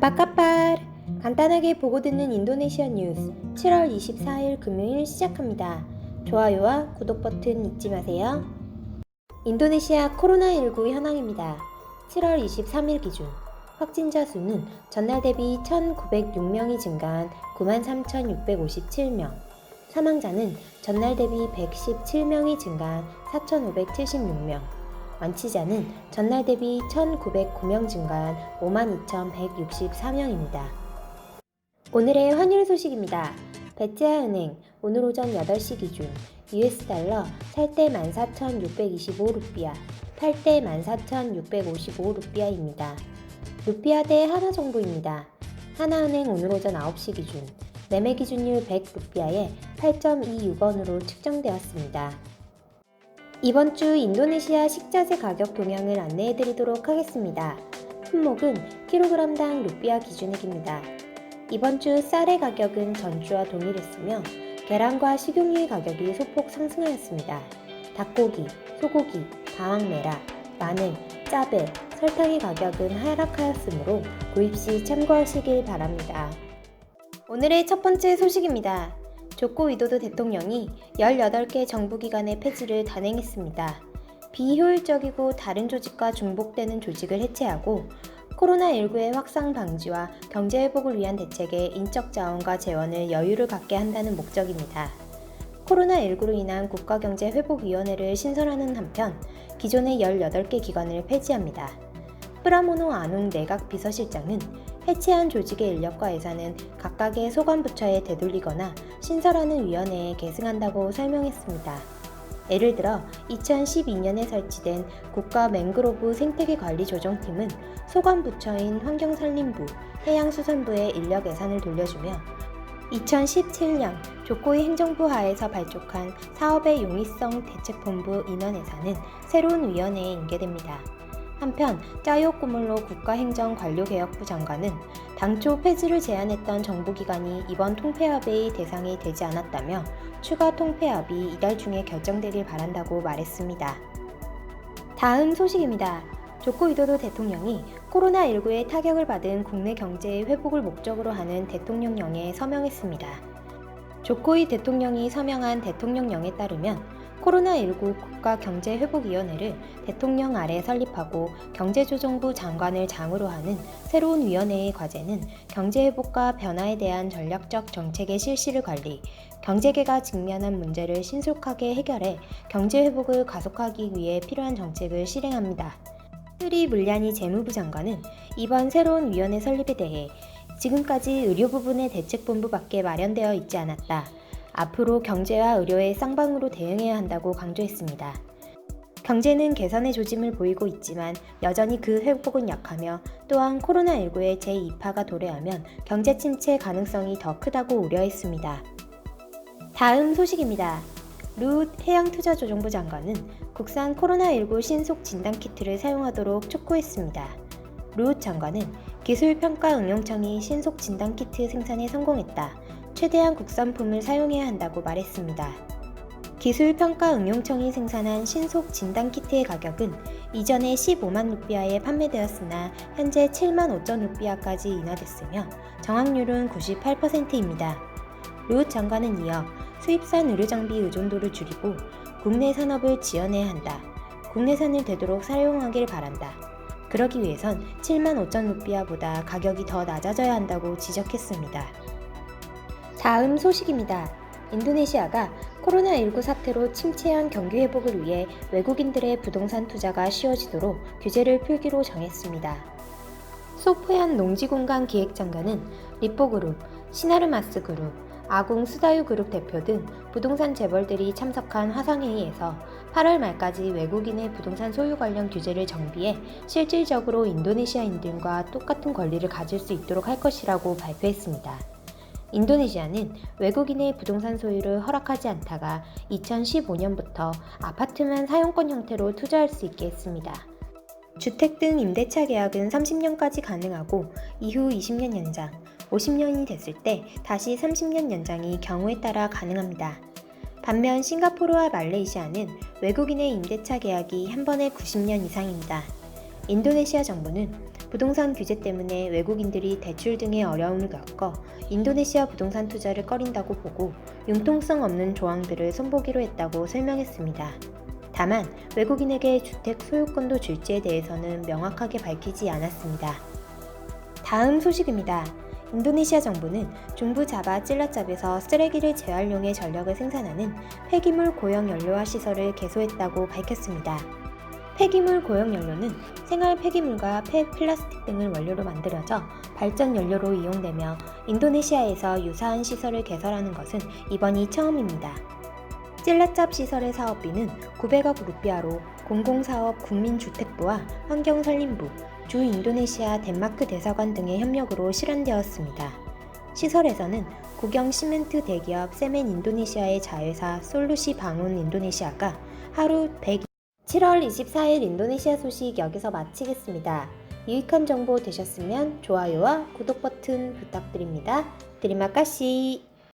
까빠까빠! 간단하게 보고 듣는 인도네시아 뉴스 7월 24일 금요일 시작합니다. 좋아요와 구독 버튼 잊지 마세요. 인도네시아 코로나19 현황입니다. 7월 23일 기준 확진자 수는 전날 대비 1,906명이 증가한 93,657명, 사망자는 전날 대비 117명이 증가한 4,576명, 완치자는 전날 대비 1,909명 증가한 52,164명입니다. 오늘의 환율 소식입니다. 베트아은행 오늘 오전 8시 기준 US 달러 살 때 14,625루피아, 팔 때 14,655루피아입니다. 루피아 대 하나 정도입니다. 하나은행 오늘 오전 9시 기준 매매 기준율 100루피아에 8.26원으로 측정되었습니다. 이번 주 인도네시아 식자재 가격 동향을 안내해드리도록 하겠습니다. 품목은 킬로그램당 루피아 기준액입니다. 이번 주 쌀의 가격은 전주와 동일했으며 계란과 식용유의 가격이 소폭 상승하였습니다. 닭고기, 소고기, 방황메라, 마늘, 짜배, 설탕의 가격은 하락하였으므로 구입 시 참고하시길 바랍니다. 오늘의 첫 번째 소식입니다. 조코 위도도 대통령이 18개 정부기관의 폐지를 단행했습니다. 비효율적이고 다른 조직과 중복되는 조직을 해체하고 코로나19의 확산 방지와 경제회복을 위한 대책에 인적 자원과 재원을 여유를 갖게 한다는 목적입니다. 코로나19로 인한 국가경제회복위원회를 신설하는 한편 기존의 18개 기관을 폐지합니다. 프라모노 아눈 내각 비서실장은 해체한 조직의 인력과 예산은 각각의 소관부처에 되돌리거나 신설하는 위원회에 계승한다고 설명했습니다. 예를 들어 2012년에 설치된 국가맹그로브 생태계관리조정팀은 소관부처인 환경산림부, 해양수산부의 인력 예산을 돌려주며 2017년 조코이 행정부 하에서 발족한 사업의 용이성 대책본부 인원 예산은 새로운 위원회에 인계됩니다. 한편 짜요꾸물로 국가행정관료개혁부 장관은 당초 폐지를 제안했던 정부기관이 이번 통폐합의 대상이 되지 않았다며 추가 통폐합이 이달 중에 결정되길 바란다고 말했습니다. 다음 소식입니다. 조코 위도도 대통령이 코로나19의 타격을 받은 국내 경제의 회복을 목적으로 하는 대통령령에 서명했습니다. 조코이 대통령이 서명한 대통령령에 따르면 코로나19 국가경제회복위원회를 대통령 아래 설립하고 경제조정부 장관을 장으로 하는 새로운 위원회의 과제는 경제회복과 변화에 대한 전략적 정책의 실시를 관리, 경제계가 직면한 문제를 신속하게 해결해 경제회복을 가속하기 위해 필요한 정책을 실행합니다. 스리 물리아니 재무부 장관은 이번 새로운 위원회 설립에 대해 지금까지 의료 부분의 대책본부밖에 마련되어 있지 않았다. 앞으로 경제와 의료의 쌍방으로 대응해야 한다고 강조했습니다. 경제는 개선의 조짐을 보이고 있지만 여전히 그 회복은 약하며 또한 코로나19의 제2파가 도래하면 경제 침체 가능성이 더 크다고 우려했습니다. 다음 소식입니다. 루 해양투자조정부 장관은 국산 코로나19 신속 진단키트를 사용하도록 촉구했습니다. 루 장관은 기술평가응용청이 신속 진단키트 생산에 성공했다. 최대한 국산품을 사용해야 한다고 말했습니다. 기술평가응용청이 생산한 신속 진단키트의 가격은 이전에 15만 루피아에 판매되었으나 현재 7만 5천 루피아까지 인하됐으며 정확률은 98%입니다. 루 장관은 이어 수입산 의료장비 의존도를 줄이고 국내 산업을 지원해야 한다. 국내산을 되도록 사용하길 바란다. 그러기 위해선 7만 5천 루피아보다 가격이 더 낮아져야 한다고 지적했습니다. 다음 소식입니다. 인도네시아가 코로나19 사태로 침체한 경기 회복을 위해 외국인들의 부동산 투자가 쉬워지도록 규제를 풀기로 정했습니다. 소프얀 농지공간 기획장관은 리포그룹, 시나르마스 그룹, 아궁 수다유 그룹 대표 등 부동산 재벌들이 참석한 화상회의에서 8월 말까지 외국인의 부동산 소유 관련 규제를 정비해 실질적으로 인도네시아인들과 똑같은 권리를 가질 수 있도록 할 것이라고 발표했습니다. 인도네시아는 외국인의 부동산 소유를 허락하지 않다가 2015년부터 아파트만 사용권 형태로 투자할 수 있게 했습니다. 주택 등 임대차 계약은 30년까지 가능하고 이후 20년 연장, 50년이 됐을 때 다시 30년 연장이 경우에 따라 가능합니다. 반면 싱가포르와 말레이시아는 외국인의 임대차 계약이 한 번에 90년 이상입니다. 인도네시아 정부는 부동산 규제 때문에 외국인들이 대출 등의 어려움을 겪어 인도네시아 부동산 투자를 꺼린다고 보고 융통성 없는 조항들을 손보기로 했다고 설명했습니다. 다만 외국인에게 주택 소유권도 줄지에 대해서는 명확하게 밝히지 않았습니다. 다음 소식입니다. 인도네시아 정부는 중부 자바 찔라짭에서 쓰레기를 재활용해 전력을 생산하는 폐기물 고형 연료화 시설을 개소했다고 밝혔습니다. 폐기물 고형 연료는 생활 폐기물과 플라스틱 등을 원료로 만들어져 발전 연료로 이용되며 인도네시아에서 유사한 시설을 개설하는 것은 이번이 처음입니다. 찔라짭 시설의 사업비는 900억 루피아로 공공사업 국민주택부와 환경산림부, 주 인도네시아 덴마크 대사관 등의 협력으로 실현되었습니다. 시설에서는 국영 시멘트 대기업 세멘 인도네시아의 자회사 솔루시 방운 인도네시아가 하루 7월 24일 인도네시아 소식 여기서 마치겠습니다. 유익한 정보 되셨으면 좋아요와 구독 버튼 부탁드립니다. 드리마카시.